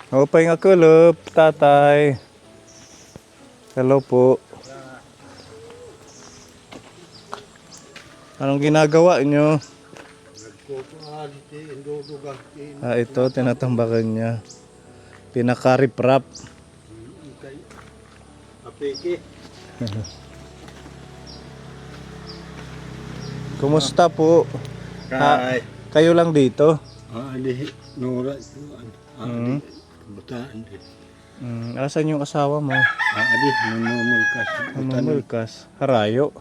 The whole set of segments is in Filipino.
Opay nga kulop, tatay. Hello po. Anong ginagawa nyo? Ito, tinatambakan niya. Pinakariprap. Kumusta po? Kayo lang dito? Bataan din. Asan yung asawa mo? Adi, namumulkas. Mamulkas. Harayo.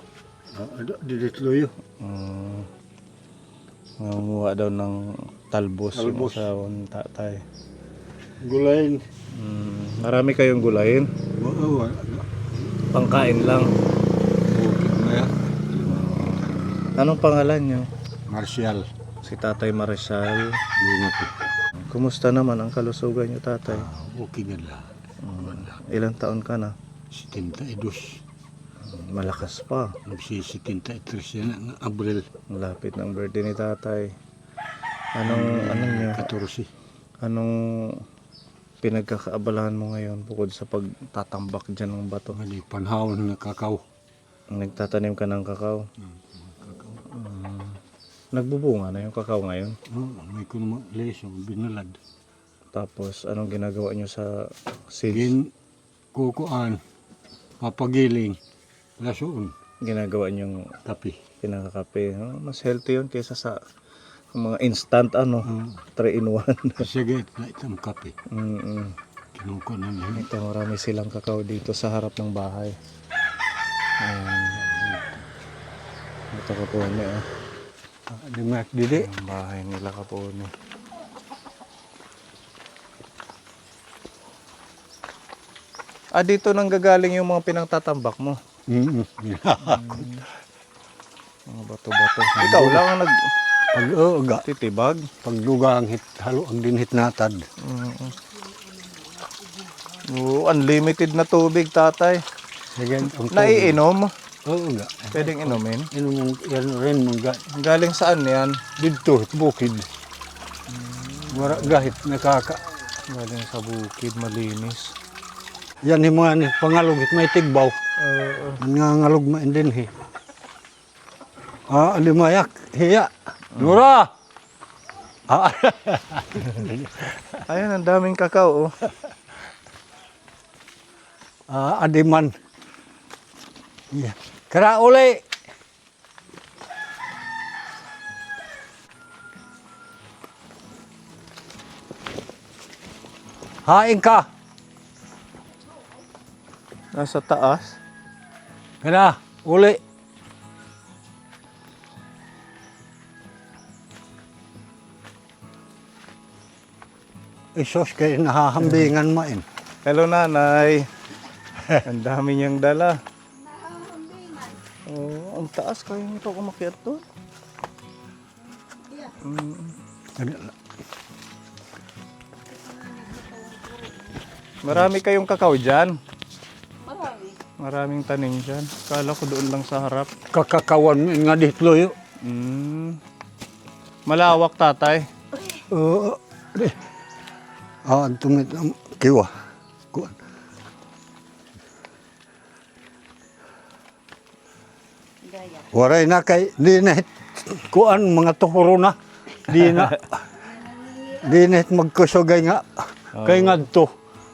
Diditloyo. Nangunguha daw ng talbos yung Talbos. asawa ng tatay. Gulayin. Marami kayong gulayin? Wala. Pangkain lang. Bukit maya. Anong pangalan nyo? Martial. Si Tatay Marshall. Bunga ko. Kumusta naman ang kalusugan nyo, tatay? Okay na lahat. Ilang taon ka na? 72. Malakas pa. Nagsi-73 yan ng Abril. Malapit ng birthday ni tatay. Anong nyo? 14. Anong pinagkakaabalahan mo ngayon bukod sa pagtatambak dyan ng bato? Mali, panahon na kakao. Nagtatanim ka ng kakao? Nagbubunga na yung kakao ngayon? May kuno leso, binalad. Tapos anong ginagawa nyo sa seeds? Kukuan, papagiling, lasoon, Ginagawa nyo tapi. pinakakape. Mas healthy yun kaysa sa mga instant 3-in-1. Sige, na itong kape. Kinuko na niya. Ito, marami silang kakao dito sa harap ng bahay. Ayan. Ito kapone, Dimak didi. ang bahay nila kapone. Dito nang gagaling yung mga pinangtatambak mo. Mga bato-bato. Ikaw lang ang nagtitibag. Pagduga ang halo ang dinhit natad. Unlimited na tubig, tatay. Sige, ang Naiinom. Oo nga. Pwedeng inumin. Yan rin mong Galing saan yan? dito, bukid. Wala gahit nakaka. Galing sa bukid, malinis. Yan yung mga ni pangalugit may tigbaw. Nangangalog ma din alimayak, hiya. Nura! Ayan, ang daming kakao. Adiman. Yeah. Kara uli. Hain ka. Nasa taas. Kara uli. Isos kayo nahahambingan main. Hello, nanay. Ang dami niyang dala. Ang taas. Kaya nyo ito umakyat doon. Marami kayong kakao dyan. Marami. Maraming tanim dyan. Kala ko doon lang sa harap. Kakakawan mo nga dito yo. Malawak, tatay. Tumit ang kiwa. Kuan. Gaya. Waray na kay di na kuan mga tuhuro na. Di na magkusugay nga. Kay ngadto.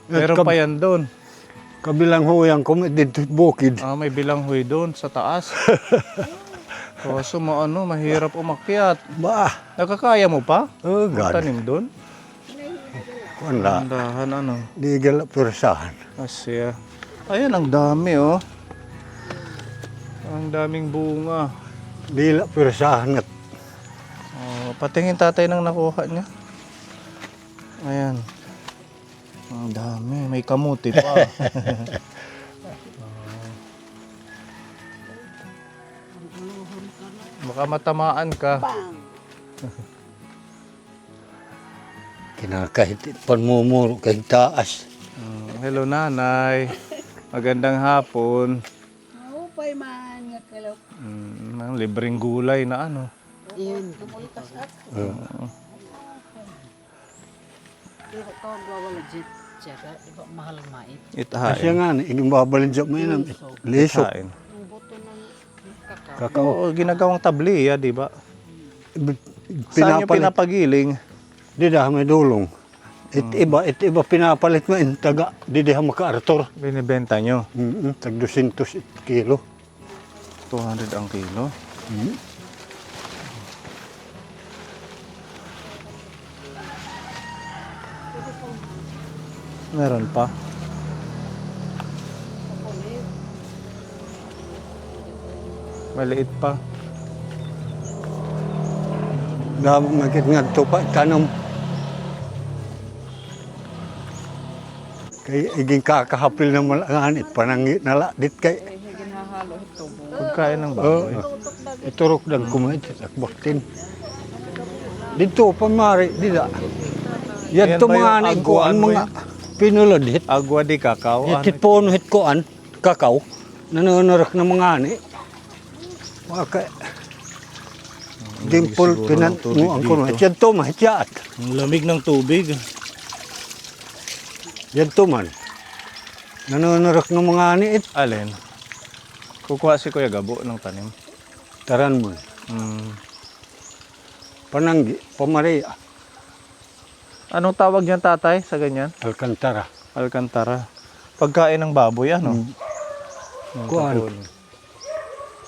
Meron pa yan doon. Kabilang huyang ko dito bukid. May bilanghoy doon sa taas. Kaso mahirap umakyat. Ba, Nakakaya mo pa? God. Tanim doon? Kuan la. Andahan Di gala persahan. Asya. Ayan, ang dami Ang daming bunga. Di la persahan nga. Patingin, tatay, ng nakuha niya. Ayan. Ang dami. May kamuti pa. Baka matamaan ka. Kinakahit panmumuro kay taas. Hello, nanay. Magandang hapon. Upay man nga kalok. Ang libreng gulay na Yun. Tumultas at. Di ba ito legit siya? Di ba mahal ang mais? Kasi Itahain. nga, iging babalin siya mo yun. Liso. Itahain. Ang buto ng kakao. Kakao. Oo, ginagawang tabliya, di ba? Saan yung Pinapalit. pinapagiling? Di dah may dulong. It iba pinapalit mo in taga. Di dah maka-artor. Binibenta nyo. Tag 200 kilo. 200 ang kilo. Meron pa. Maliit pa. Dami magit nga ito pa. Tanong. Kay iging kakahapil na malanganit. Panangit na ladit kay. Eh, ginahalo ito. Pagkain ng baboy. Iturok lang kumait. Akbaktin. Dito pa mari. Dida. Yan Yan to ba mga yung anay ko. aguan Ang mo mga pinuladit. Agua di kakao. Itit po no hit ko an. Kakao. Nanonorak ng mga ani. Waka. Dimpol siguro pinan ng tubig mo ang kuno. dito. Yan to mahityaat. Ang lamig ng tubig. Yan to man. Nanonorak ng mga ani it. Alin? Kukuha si Kuya Gabo ng tanim. Taran mo. Pananggi. Pamaria. Anong tawag niyan, tatay, sa ganyan? Alcantara. Alcantara. Pagkain ng baboy, ano? Kuan. Kapon.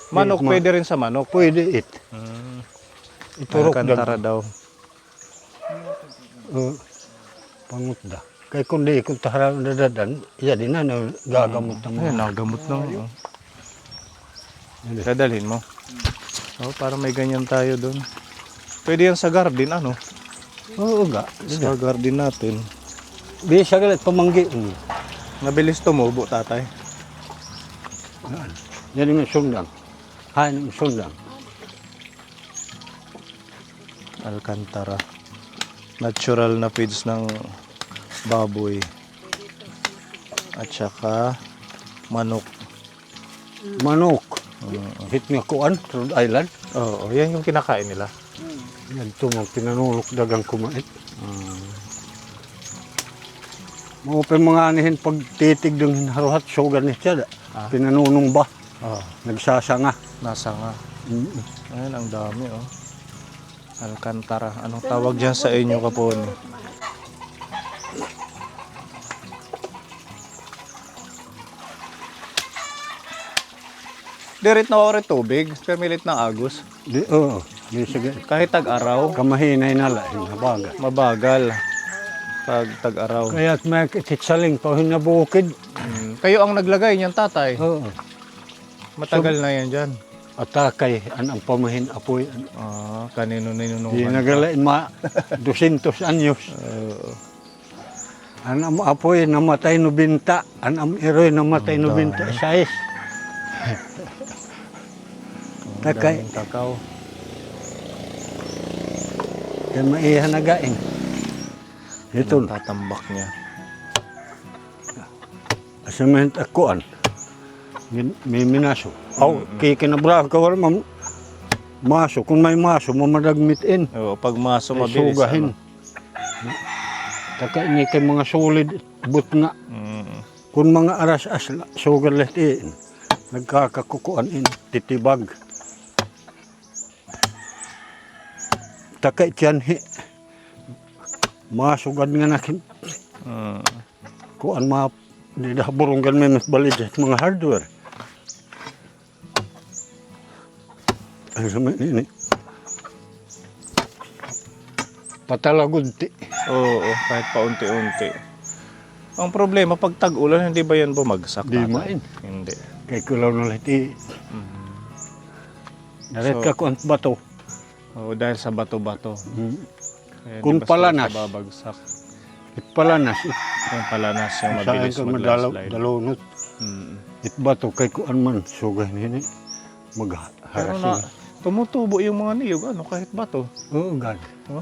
Manok, Ma- pwede rin sa manok. Pwede it. Iturok Alcantara dag. daw. Pangutda. Kay kundi kung taharan na dadan, iya din na gagamot ng Ayun, nagamot ng... Dadalhin mo. Oh, para may ganyan tayo doon. Pwede yan sa garden, ano? Oo ga. Sa garden natin. Bisa galit pamanggi. Nabilis tumubo, tatay. Yan yung sundang. Han yung sundang. Alcantara. Natural na feeds ng baboy. At saka manok. Manok. Hit nga kuan, Rhode Island. Oo, yan yung kinakain nila. Yan ito mga pinanulok dagang kumait. Mga pa mga anihin pag titig ng haruhat, sugar ni siya. Pinanunong ba? Oh, Nagsasanga. nasa nga. Ayun, ang dami, oh. Alcantara. Anong tawag dyan sa inyo, kapon? Dirit na ore tubig, permilit ng agos. Oo. Di sige. Kahit tag-araw, Kamahinay na lain, habaga. mabagal. Pag tag-araw. Kaya't may kitsaling pa hinabukid. Kayo ang naglagay niyan, tatay. Oo. Matagal na yan dyan. Atakay, ang pamahin apoy. Kanino Di ninunungan. nagalain 200 anyos. Ang apoy namatay no binta. Ang eroy namatay no binta. Sayes. Takay. Daming kakao. Kaya maihan nagain. Ito. Ang tatambak niya. Asament akuan. May minaso. Aw, kikinabrah ka wala mam. Maso. Kung may maso, mamadagmitin. Oo, pag maso Ay, mabilis. sugahin. Taka ini kay mga solid but nga. Kung mga aras asla, sugar latiin. Nagkakakukuan in, titibag. Taka tiyan hi. Masugad nga nakin. Kuan ma di dah burunggan may mas balid sa mga hardware. Ay sa ini. Patalagunti. Oo, kahit paunti-unti. Ang problema, pag tag-ulan, hindi ba yan bumagsak? Di tatay? main. Hindi. Kay kulaw na liti. Daret ka kuan bato. Oo, dahil sa bato-bato. Kaya Kung di ba palanas. sila babagsak. Itpalanas. Yung palanas yung Saan mabilis ka madalaw mag-landslide. dalunot. Itbato kay kuan man sugay nini. Pero Magharasin. tumutubo yung mga niyog, ano, kahit bato. Oo, gad. Oh?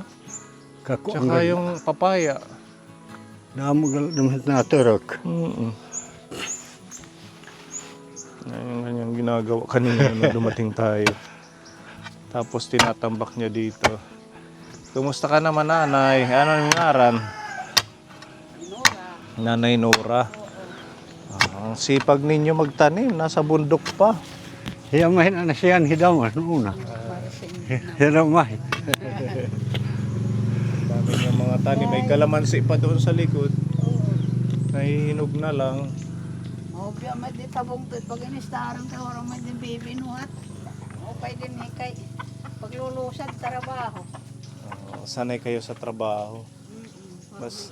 Kakuan Tsaka yung papaya. Damagal damit na terok. Yung ganyang ginagawa kanina nung dumating tayo. Tapos tinatambak niya dito. Kumusta ka naman, nanay? Ano yung ngaran? Nanay Nora. Ang sipag ninyo magtanim, nasa bundok pa. Hiyamahin na siyan hidaman noon na. Hiyamahin. Dami niyang mga tanim. May kalamansi pa doon sa likod. Nahihinog na lang. Obya may di tabong to pag inistaran ka orang may din bibinuhat. O pwede ni kay paglulusad trabaho. Sanay kayo sa trabaho. Mas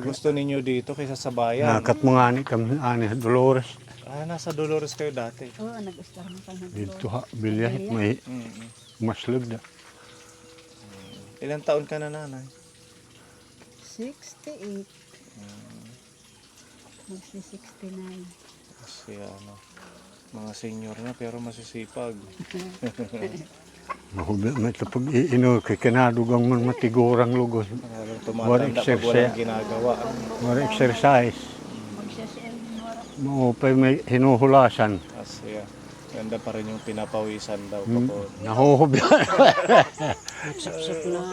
gusto ninyo dito kaysa sa bayan. Nakat mga ani kami ani Dolores. Nasa Dolores kayo dati. Oo, nag-star mo pa na Dito ha, bilyahit may maslug na. Ilang taon ka na, nanay? 68. Magsi 69. Kasi mga senior na pero masisipag. Mahubi may tapag iino kay kanadugang man matigurang lugos. Parang tumatanda pag walang ginagawa. More exercise. Magsasel din wala. Maupay may hinuhulasan. Kasi ganda pa rin yung pinapawisan daw. Nahuhubi.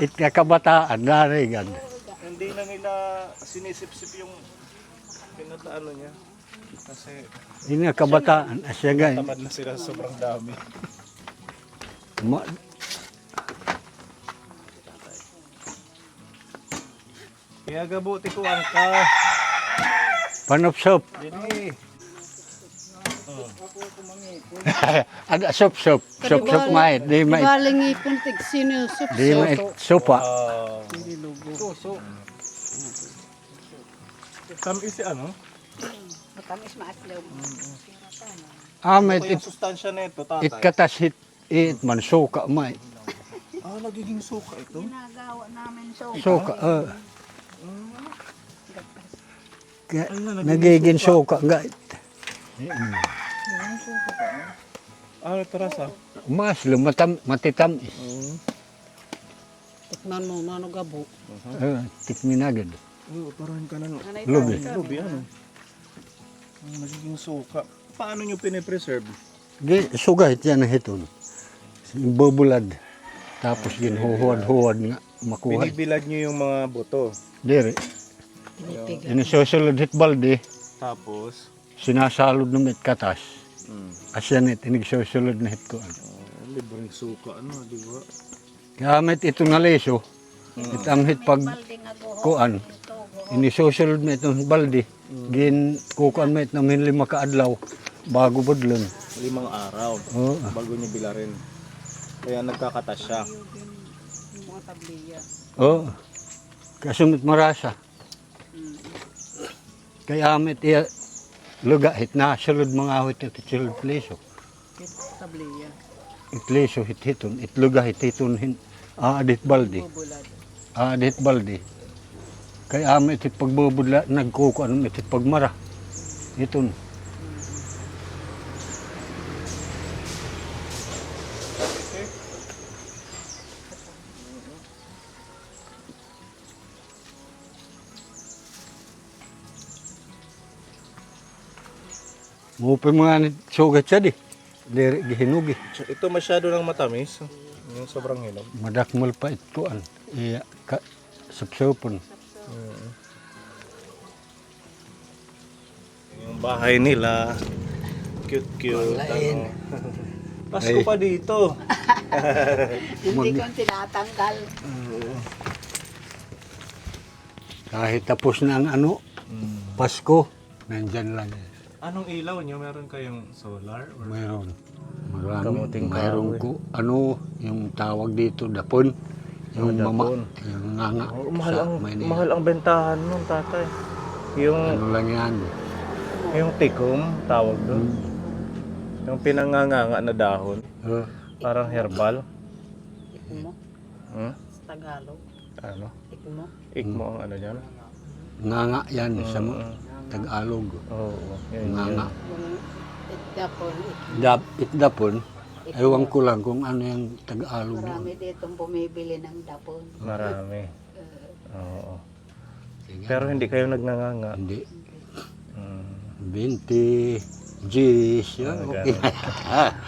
Itkakabataan, narigan. Hindi na nila sinisip-sip yung pinataano niya. Kasi Ini kabataan, asya gay. tamad na sila sobrang dami. Kaya gabuti ko ang ka. Panopsop. Dini. Ada sop-sop. Sop-sop mait. Di mait. Galing ipon tig sinusup. Di mait sopa. Tamis si ano? Matamis maaslaw. Amit Ito yung sustansya na ito, tatay. katas it man suka mait. Nagiging suka ito. Ginagawa namin so. Suka. Nagiging suka gait. Ito rasa? Mas matitam. Tikman mo, nano gabo. Tikmin agad. Parahan ka na. Lubi. Lubi, ano? Nagiging suka. Paano nyo pinipreserve? Sugahit yan na hiton. Bubulad. Tapos ginhuhuad-huad nga makuha. Binibilad nyo yung mga buto. Diri. Ini susulod hit balde. Tapos? Sinasalod ng mit katas. Asyanit, inig susulod na hit ko. Libreng suka, ano, di ba? Gamit ito na leso. Itamhit pag kuan. Ini susulod na itong balde. Gin kukuan mo ito namin 5 kaadlaw. Bago budlon. 5 araw. Oo. Bago nyo bilarin. Kaya nagkakatas siya. Mga tabliya. Oo. Kasumit marasa. Kaya amit iya luga hit na sulod mga awit ito sulod leso. Tabliya. Itleso hit-hiton. Itluga hit-hiton adit balde. Bubulad. Adit balde. Kaya amit it pagbubudla nagkukuan amit it pagmara. Iton. Mupi mga sugat siya di. Diri gihinugi. Ito masyado ng matamis. Yung sobrang hinog. Madakmal pa ituan. Iya ka sapsopon. Yung bahay nila. Cute. Ano. Pasko pa dito. Hindi ko tinatanggal. Kahit tapos na ang ano, Pasko, nandyan lang. Anong ilaw nyo? Meron kayong solar? Or... Mayroon. Marami. Kamuting Mayroon kahoy. ko, ano, yung tawag dito, dapon. Yung mama, dapon. yung nganga. sa Maynila. mahal ang bentahan nun, tatay. Yung, Ano lang yan. yung tikom, tawag doon. Yung pinanganganga na dahon. Parang herbal. Ikmo. Sa Tagalog. Ano? Ikmo. Ikmo ang ano yan? Nganga yan sa Tagalog. Oo. Yun, Nganga. Yung itdapon. Itdapon. Ewan ko lang kung ano yung Tagalog. Marami ditong bumibili ng dapon. Marami. Oo. Pero hindi kayo nagnanganga. Hindi. 20 G's. Yan, okay.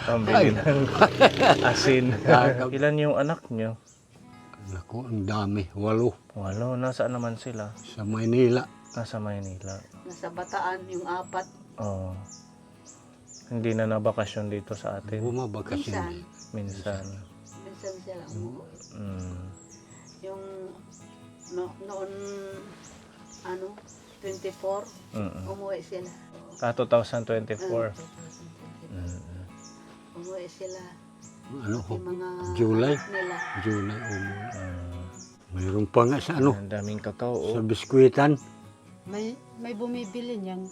Pambili ng asin. Ilan yung anak nyo? Naku, ang dami. 8. Nasaan naman sila? Sa Maynila. Nasa Maynila. Nasa Bataan yung 4. Oo. Hindi na nabakasyon dito sa atin. Bumabakasyon. Minsan. Minsan. Minsan sila umuwi. Mm. Yung noon, 24, Mm-mm. umuwi sila. 2024. Mm. Umuwi sila. Ano ho? Yung mga July? anak nila. July, umuwi. Mm. Mayroon pa nga sa ano, Ang daming kakao. sa Oh. biskwitan. May bumibili niyang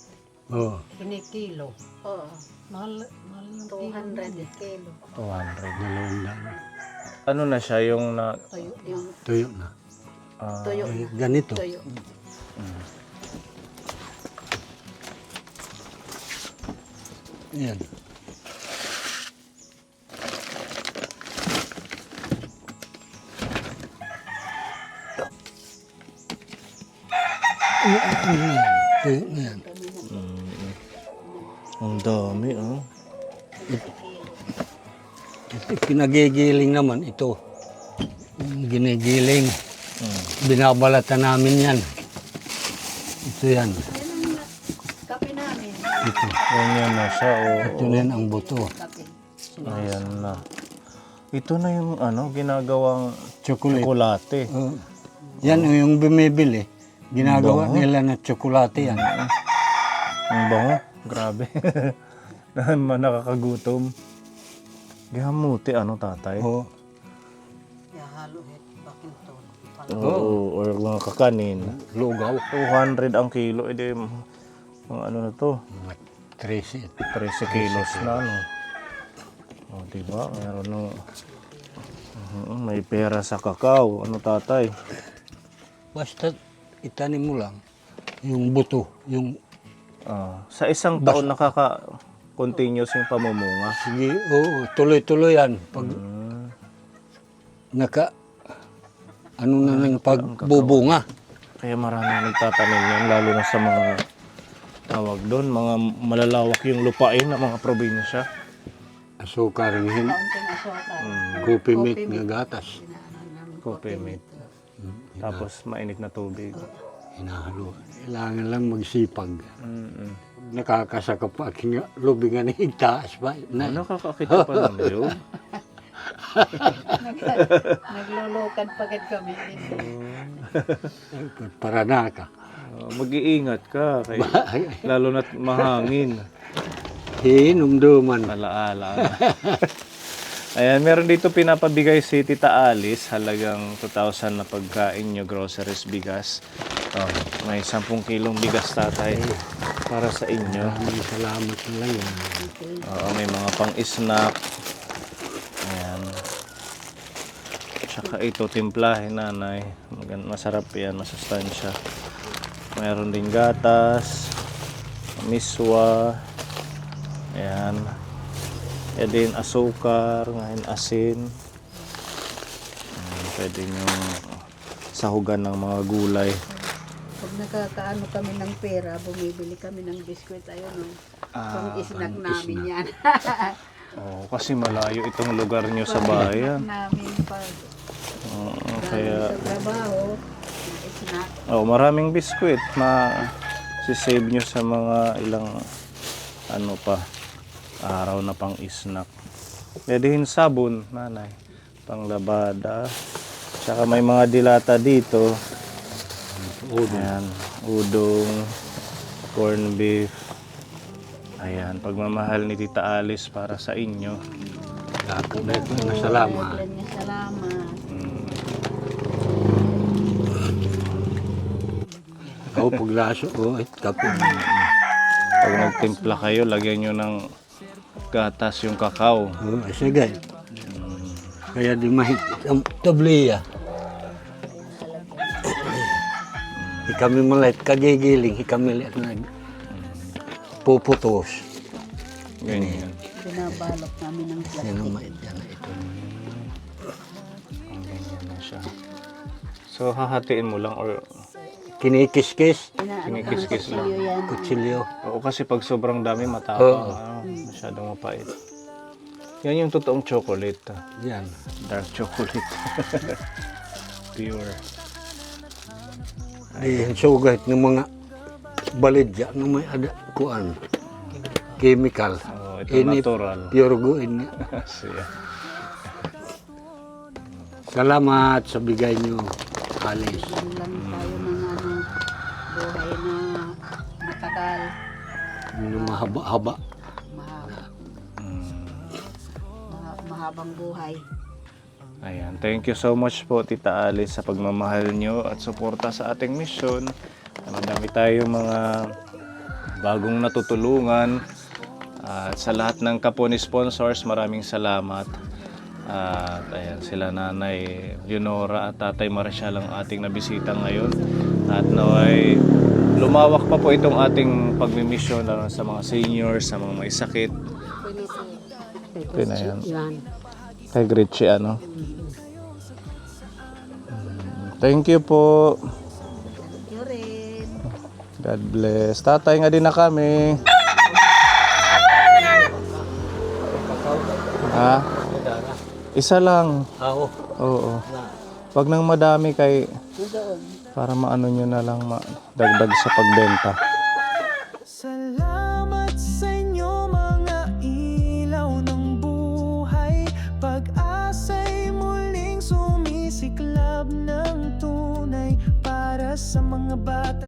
Oh, kinikilo. Oo, Mahal yung kilo. 200 kilo. 200. 200. Ano na siya yung na... Yung Tuyo na. tuyo Ay, na. ganito. Tuyo. Yan. Tuyo na yan. Ang dami, oh. Ito, pinagigiling naman ito. Yung ginigiling. Binabalatan namin yan. Ito yan. Yan ang kape namin. Ito. Ganyan na siya, oh. Ito na yan ang buto. Kape. Ayan na. Ito na yung ano, ginagawang Chocolate. tsokolate. Yan yung bumibili. Ginagawa Bango. nila na tsokolate yan. Ang bango. Grabe. Nakakagutom. Gihamuti, ano tatay? Oh, Yahalo het bakinto. Oo, or mga kakanin. lugaw. 200 ang kilo. Edi, mga ano na to? 13. 13 kilos na, ano. O, diba? Meron no. May pera sa kakao. Ano tatay? Basta itanim mo lang yung buto, yung Sa isang taon nakaka-continuous yung pamumunga. sige, oo, tuloy-tuloy yan. Pag naka ano na ng pagbubunga. Kaya maraming nagtatanim yan, lalo na sa mga tawag doon, mga malalawak yung lupain ng mga probinsya. Asukar hin, Kaunting asukal. coffee milk na gatas. Pinaanan namin Coffee mate. Tapos mainit na tubig. Hinahalo. Kailangan lang magsipag. Mm-mm. Nakakasaka pa lubingan ng itaas pa. Na, Nakakakita pa ng yun. Naglulukad pagad kami. para naka. Mag-iingat ka. Lalo na't mahangin. Hinumduman. Alaala. Ayan, meron dito pinapabigay si Tita Alice, halagang 2,000 na pagkain nyo, groceries, bigas. Oh, may 10 kilong bigas tatay para sa inyo. Maraming salamat na lang yan. Oo, may mga pang-snack. Ayan. Tsaka ito, timplahin nanay. Masarap yan, masustansya. Mayroon din gatas, miswa. Ayan. Yan din asukar, ngayon asin. Ayan, pwede nyo sahugan ng mga gulay. Pag nakakaano kami ng pera, bumibili kami ng biskwit. Ayun, pang-snack namin yan. Oh, kasi malayo itong lugar nyo sa bayan. namin pag Oo, galing kaya sa trabaho, snack. maraming biskwit. Ma-save nyo sa mga ilang ano pa, araw na pang snack. Pwedeng sabon, nanay. Panglabada. Tsaka may mga dilata dito. Ayan, udong, corn beef. Ayan, pagmamahal ni Tita Alice para sa inyo. Lahat na ito na salamat. Salamat. Ikaw paglaso ko, kape. Pag nagtimpla kayo, lagyan nyo ng gatas yung kakao. Sige. Kaya di mahit ang tabliya. Kami malit kagigiling, kami malit na puputos. Ganyan. Binabalot namin ng plastic. Yan ang mait yan na ito. Ganyan na siya. So, hahatiin mo lang or Kinikis-kis, kinikis-kis lang. Yan. kutsilyo. Oo, kasi pag sobrang dami matapang, masyadong mapait. Yan yung totoong chocolate. Yan. Dark chocolate. Pure. Di yung sugat ng mga balidya nga may ada kuan chemical. Oh, ito Ini natural. pure go ini. Siya. Salamat sa bigay nyo, Alis. Yan lang tayo ng buhay na matagal. Mahaba-haba. Mahaba. Mahabang buhay. Ayan, thank you so much po Tita Alice sa pagmamahal nyo at suporta sa ating mission. Madami tayong mga bagong natutulungan. At sa lahat ng Kaponi sponsors, maraming salamat. At ayan, sila Nanay Leonora at Tatay Marcial ang ating nabisita ngayon. At naway lumawak pa po itong ating pagmimisyon lalo sa mga seniors, sa mga may sakit. Okay na yan. Yan. Kay Gretchen, ano? Thank you po. Thank you rin. God bless. Tatay nga din na kami. Ha? Isa lang. Oo. Oo. Wag nang madami kay para maano nyo na lang dagdag sa pagbenta.